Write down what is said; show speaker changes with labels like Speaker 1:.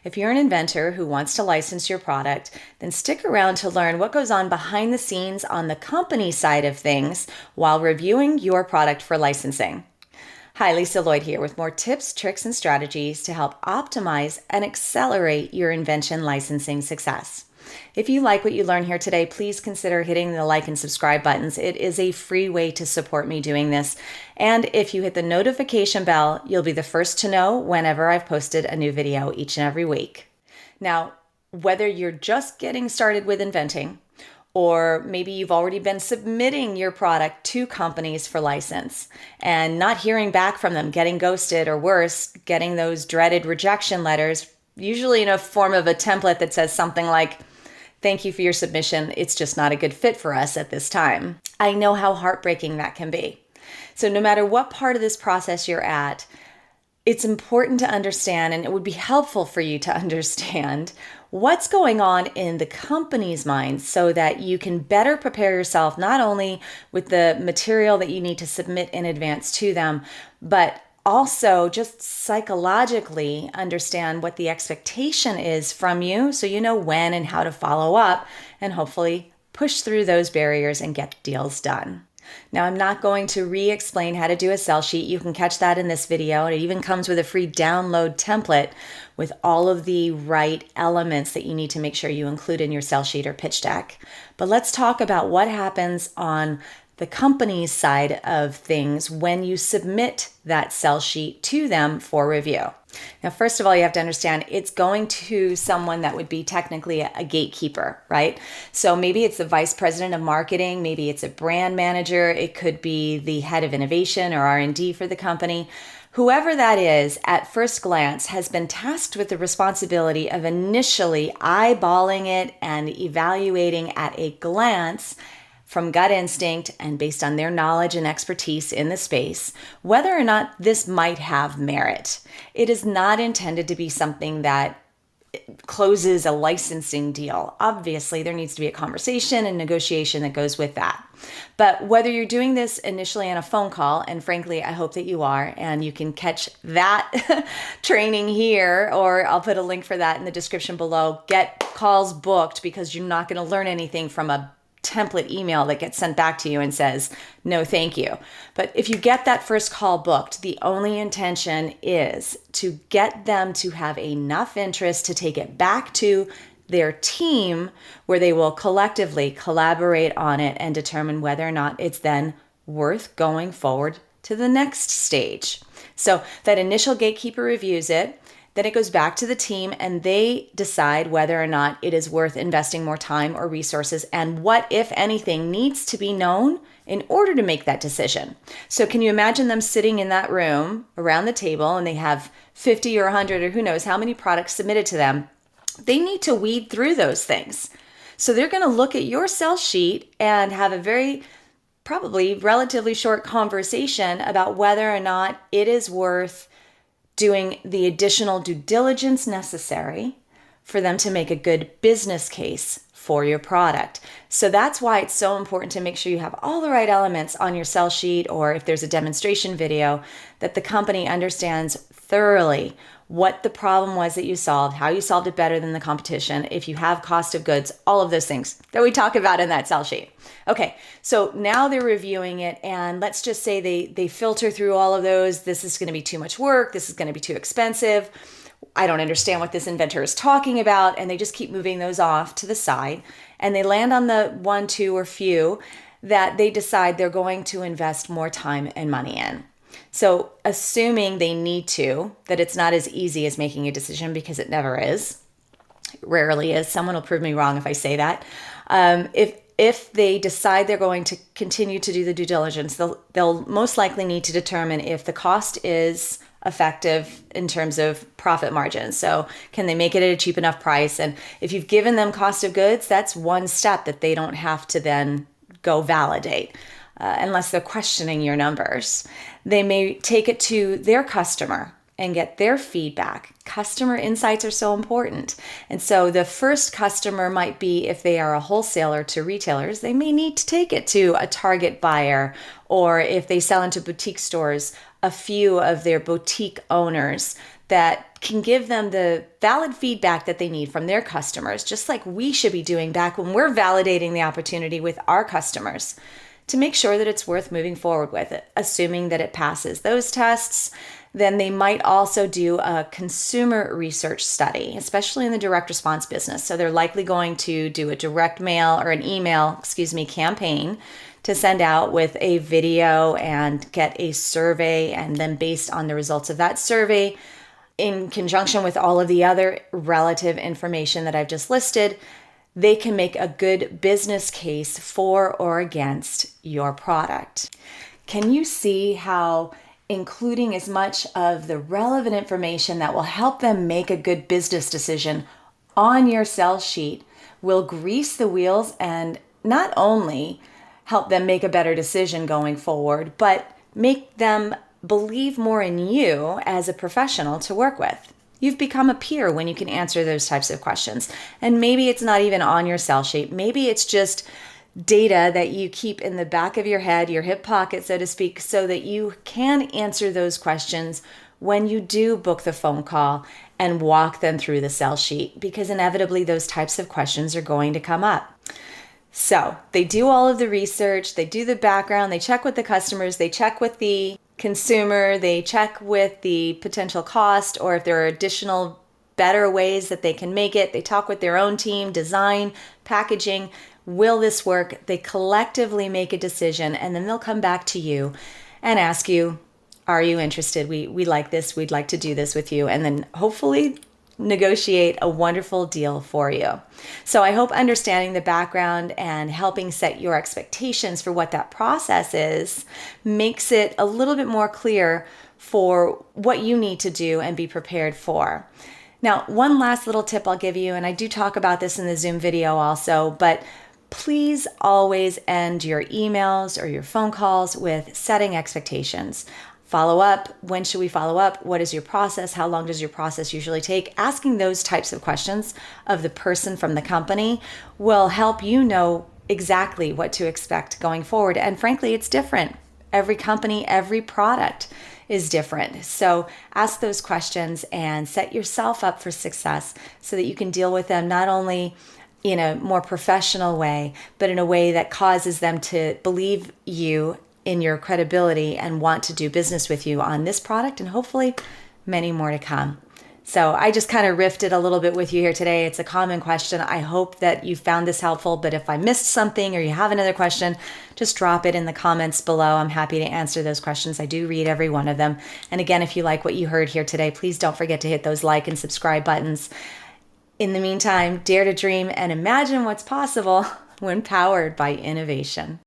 Speaker 1: If you're an inventor who wants to license your product, then stick around to learn what goes on behind the scenes on the company side of things while reviewing your product for licensing. Hi, Lisa Lloyd here with more tips, tricks, and strategies to help optimize and accelerate your invention licensing success. If you like what you learn here today, please consider hitting the like and subscribe buttons. It is a free way to support me doing this. And if you hit the notification bell, you'll be the first to know whenever I've posted a new video each and every week. Now, whether you're just getting started with inventing, or maybe you've already been submitting your product to companies for license and not hearing back from them, getting ghosted, or worse, getting those dreaded rejection letters, usually in a form of a template that says something like, "Thank you for your submission. It's just not a good fit for us at this time." I know how heartbreaking that can be. So no matter what part of this process you're at, it's important to understand, and it would be helpful for you to understand what's going on in the company's mind so that you can better prepare yourself, not only with the material that you need to submit in advance to them, but also just psychologically understand what the expectation is from you so you know when and how to follow up and hopefully push through those barriers and get deals done. Now, I'm not going to re-explain how to do a sell sheet. You can catch that in this video. It even comes with a free download template with all of the right elements that you need to make sure you include in your sell sheet or pitch deck. But let's talk about what happens on the company's side of things when you submit that sell sheet to them for review. Now, first of all, you have to understand it's going to someone that would be technically a gatekeeper, right? So maybe it's the vice president of marketing, maybe it's a brand manager, it could be the head of innovation or R&D for the company. Whoever that is, at first glance, has been tasked with the responsibility of initially eyeballing it and evaluating at a glance from gut instinct and based on their knowledge and expertise in the space, whether or not this might have merit. It is not intended to be something that closes a licensing deal. Obviously, there needs to be a conversation and negotiation that goes with that. But whether you're doing this initially on a phone call, and frankly, I hope that you are, and you can catch that training here, or I'll put a link for that in the description below. Get calls booked because you're not going to learn anything from a template email that gets sent back to you and says, "No, thank you." But if you get that first call booked, the only intention is to get them to have enough interest to take it back to their team where they will collectively collaborate on it and determine whether or not it's then worth going forward to the next stage. So that initial gatekeeper reviews it. Then it goes back to the team and they decide whether or not it is worth investing more time or resources and what, if anything, needs to be known in order to make that decision. So can you imagine them sitting in that room around the table and they have 50 or 100 or who knows how many products submitted to them? They need to weed through those things. So they're going to look at your sell sheet and have a very probably relatively short conversation about whether or not it is worth doing the additional due diligence necessary for them to make a good business case for your product. So that's why it's so important to make sure you have all the right elements on your sell sheet, or if there's a demonstration video, that the company understands thoroughly what the problem was that you solved, how you solved it better than the competition, if you have cost of goods, all of those things that we talk about in that sell sheet. Okay, so now they're reviewing it, and let's just say they filter through all of those. This is going to be too much work. This is going to be too expensive. I don't understand what this inventor is talking about, and they just keep moving those off to the side, and they land on the one, two, or few that they decide they're going to invest more time and money in. So assuming they need to, that it's not as easy as making a decision, because it never is. It rarely is. Someone will prove me wrong if I say that. If they decide they're going to continue to do the due diligence, they'll most likely need to determine if the cost is effective in terms of profit margins. So can they make it at a cheap enough price? And if you've given them cost of goods, that's one step that they don't have to then go validate. Unless they're questioning your numbers. They may take it to their customer and get their feedback. Customer insights are so important. And so the first customer might be, if they are a wholesaler to retailers, they may need to take it to a Target buyer, or if they sell into boutique stores, a few of their boutique owners that can give them the valid feedback that they need from their customers, just like we should be doing back when we're validating the opportunity with our customers, to make sure that it's worth moving forward with it. Assuming that it passes those tests, then they might also do a consumer research study, especially in the direct response business. So they're likely going to do a direct mail or an email, campaign to send out with a video and get a survey. And then based on the results of that survey, in conjunction with all of the other relative information that I've just listed, they can make a good business case for or against your product. Can you see how including as much of the relevant information that will help them make a good business decision on your sell sheet will grease the wheels and not only help them make a better decision going forward, but make them believe more in you as a professional to work with? You've become a peer when you can answer those types of questions. And maybe it's not even on your sell sheet. Maybe it's just data that you keep in the back of your head, your hip pocket, so to speak, so that you can answer those questions when you do book the phone call and walk them through the sell sheet, because inevitably those types of questions are going to come up. So they do all of the research, they do the background, they check with the customers, they check with the consumer, they check with the potential cost, or if there are additional better ways that they can make it. They talk with their own team, design, packaging. Will this work? They collectively make a decision, and then they'll come back to you and ask you, are you interested? We like this. We'd like to do this with you. And then hopefully negotiate a wonderful deal for you. So I hope understanding the background and helping set your expectations for what that process is makes it a little bit more clear for what you need to do and be prepared for. Now, one last little tip I'll give you, and I do talk about this in the Zoom video also, but please always end your emails or your phone calls with setting expectations. Follow up. When should we follow up? What is your process? How long does your process usually take? Asking those types of questions of the person from the company will help you know exactly what to expect going forward. And frankly, it's different. Every company, every product is different. So ask those questions and set yourself up for success so that you can deal with them not only in a more professional way, but in a way that causes them to believe you in your credibility and want to do business with you on this product and hopefully many more to come. So I just kind of riffed it a little bit with you here today. It's a common question. I hope that you found this helpful, but if I missed something or you have another question, just drop it in the comments below. I'm happy to answer those questions. I do read every one of them. And again, if you like what you heard here today, please don't forget to hit those like and subscribe buttons. In the meantime, dare to dream and imagine what's possible when powered by innovation.